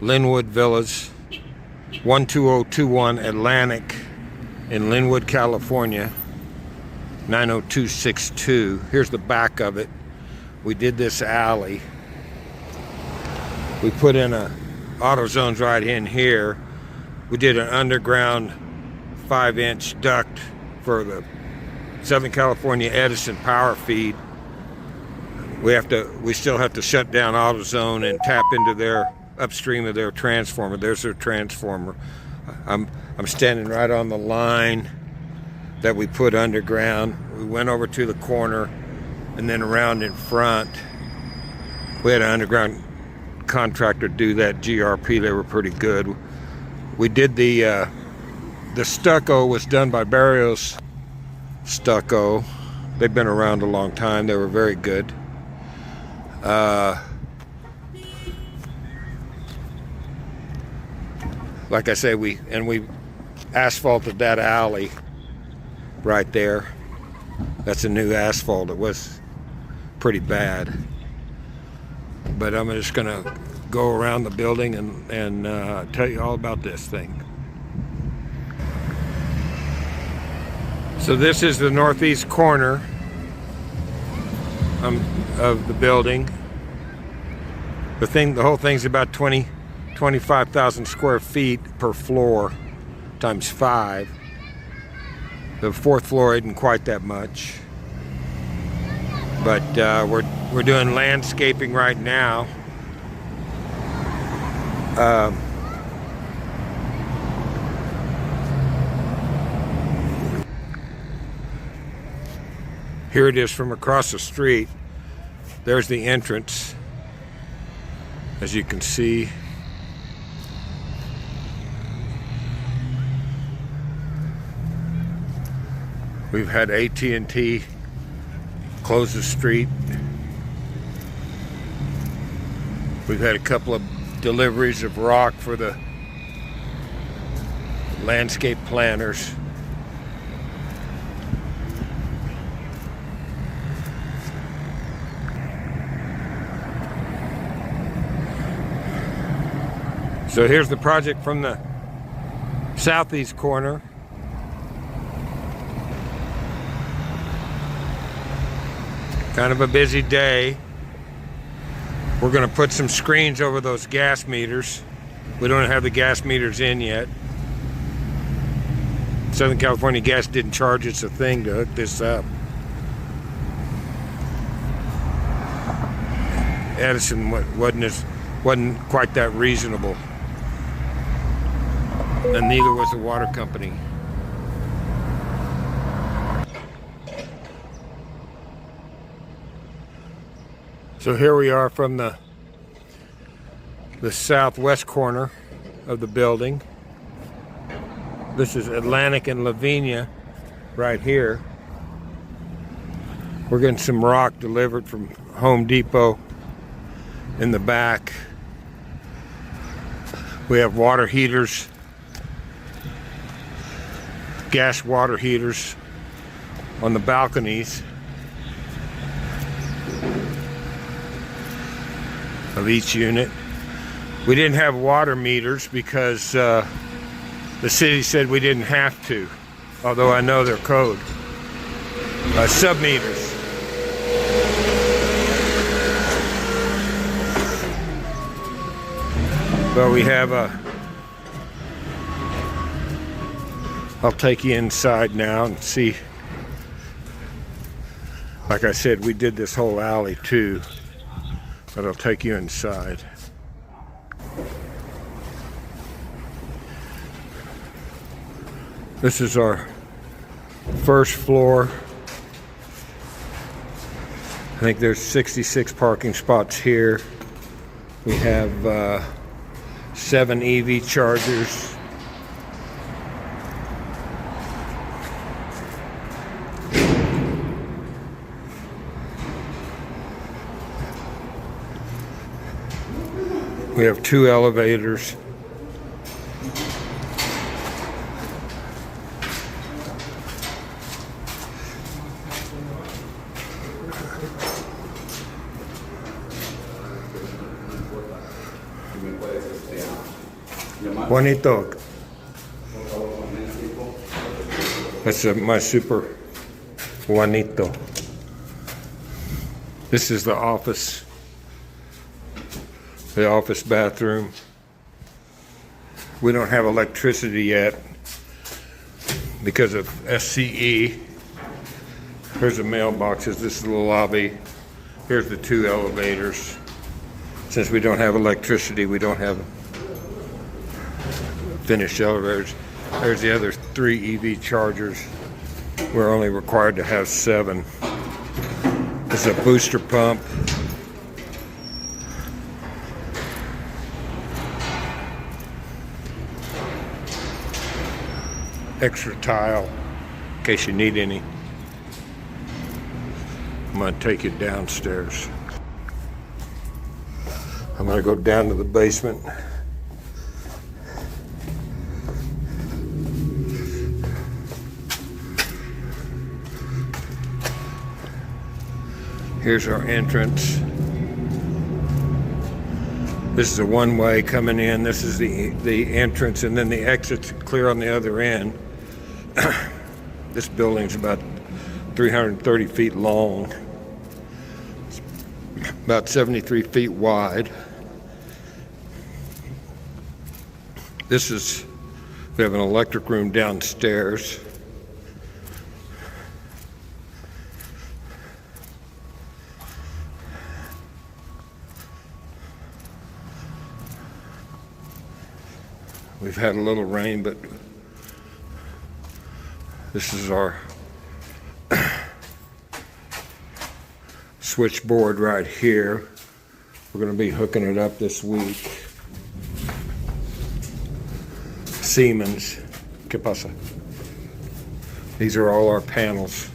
Lynwood Villas, 12021 Atlantic in Lynwood, California, 90262. Here's the back of it. We did this alley. We put in a auto zones right in here. We did an underground 5-inch duct for the Southern California Edison power feed. We still have to shut down AutoZone and tap into their upstream of their transformer. There's their transformer. I'm standing right on the line that we put underground. We went over to the corner and then around in front. We had an underground contractor do that GRP. They were pretty good. We did the stucco was done by Barrios Stucco. They've been around a long time. They were very good. Like I say, we asphalted that alley right there. That's a new asphalt. It was pretty bad. But I'm just gonna go around the building and tell you all about this thing. So this is the northeast corner of the building. The whole thing's about 25,000 square feet per floor times 5. The fourth floor isn't quite that much, but we're doing landscaping right now. Here it is from across the street. There's the entrance, as you can see. We've had AT&T close the street. We've had a couple of deliveries of rock for the landscape planners. So here's the project from the southeast corner. Kind of a busy day. We're going to put some screens over those gas meters. We don't have the gas meters in yet. Southern California Gas didn't charge us a thing to hook this up. Edison wasn't quite that reasonable. And neither was the water company. So here we are from the southwest corner of the building. This is Atlantic and Lavinia right here. We're getting some rock delivered from Home Depot in the back. We have water heaters, gas water heaters on the balconies of each unit. We didn't have water meters because the city said we didn't have to, although I know their code. Sub-meters. But we have I'll take you inside now and see. Like I said, we did this whole alley too, but I'll take you inside. This is our first floor. I think there's 66 parking spots here. We have 7 EV chargers. We have 2 elevators. Juanito. That's my super Juanito. This is the office bathroom. We don't have electricity yet because of SCE. Here's the mailboxes. This is the lobby. Here's the 2 elevators. Since we don't have electricity, we don't have finished elevators. There's the other 3 EV chargers. We're only required to have 7. This is a booster pump. Extra tile in case you need any. I'm going to take you downstairs. I'm going to go down to the basement. Here's our entrance. This is a one-way coming in. This is the entrance, and then the exit's clear on the other end. This building's about 330 feet long. It's about 73 feet wide. We have an electric room downstairs. We've had a little rain, but this is our switchboard right here. We're going to be hooking it up this week. Siemens. ¿Qué pasa? These are all our panels.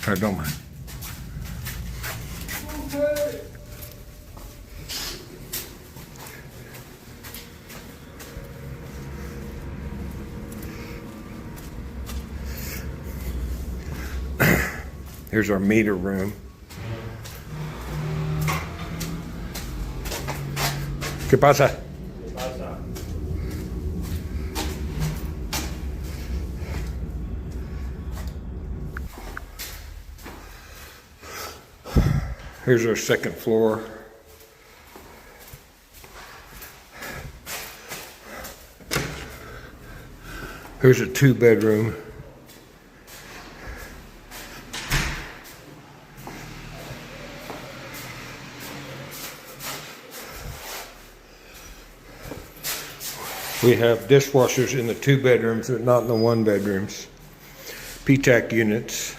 Perdón. Here's our meter room. ¿Qué pasa? Here's our second floor. Here's a 2-bedroom. We have dishwashers in the 2 bedrooms, but not in the 1 bedrooms. PTAC units.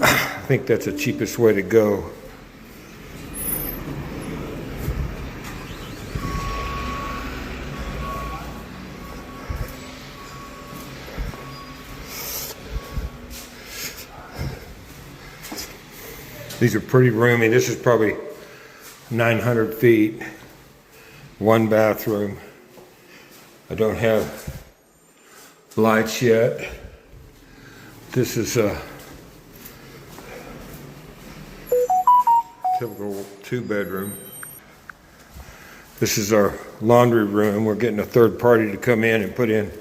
I think that's the cheapest way to go. These are pretty roomy. This is probably 900 feet. 1 bathroom. I don't have lights yet. This is a typical 2-bedroom. This is our laundry room. We're getting a third party to come in and put in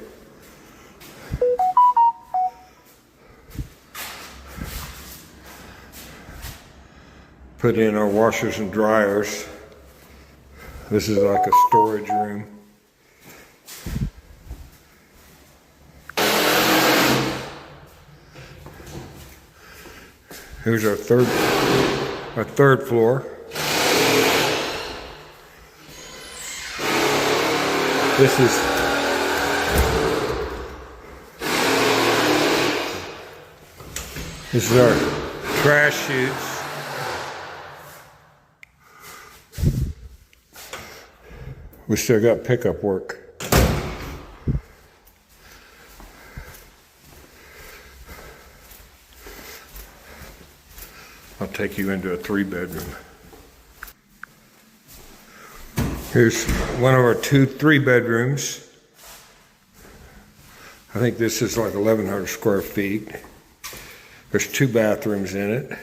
our washers and dryers. This is like a storage room. Here's our third floor. This is our trash chutes. We still got pickup work. I'll take you into a 3-bedroom. Here's one of our 2-3 bedrooms. I think this is like 1,100 square feet. There's 2 bathrooms in it.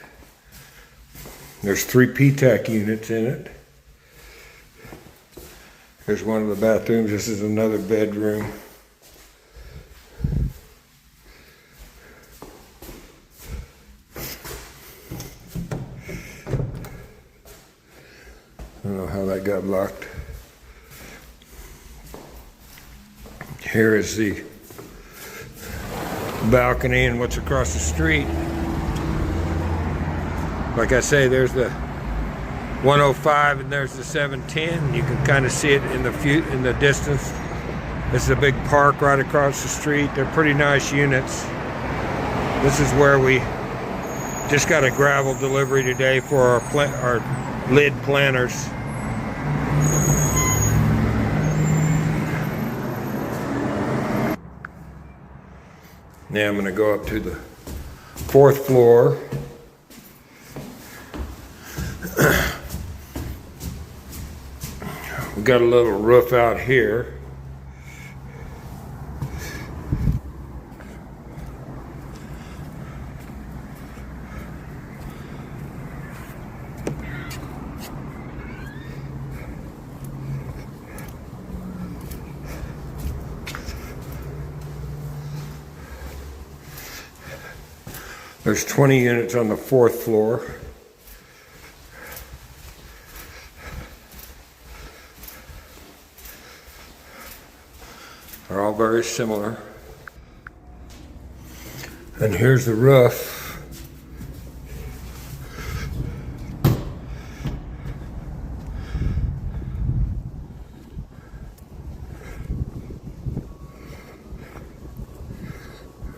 There's 3 P-TAC units in it. Here's one of the bathrooms. This is another bedroom. I don't know how that got locked. Here is the balcony and what's across the street. Like I say, there's the 105 and there's the 710. You can kind of see it in the distance. This is a big park right across the street. They're pretty nice units. This is where we just got a gravel delivery today for our lid planters. Now I'm going to go up to the 4th floor. We got a little roof out here. There's 20 units on the 4th floor. They're all very similar. And here's the roof.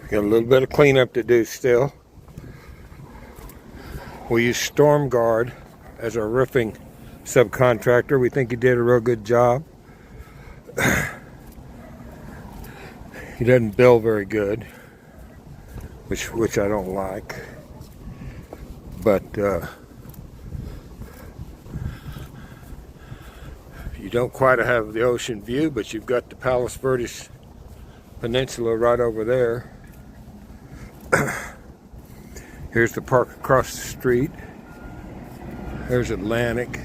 Got a little bit of cleanup to do still. We use Storm Guard as our roofing subcontractor. We think he did a real good job. He doesn't bill very good, which I don't like. But you don't quite have the ocean view, but you've got the Palos Verdes Peninsula right over there. Here's the park across the street. There's Atlantic.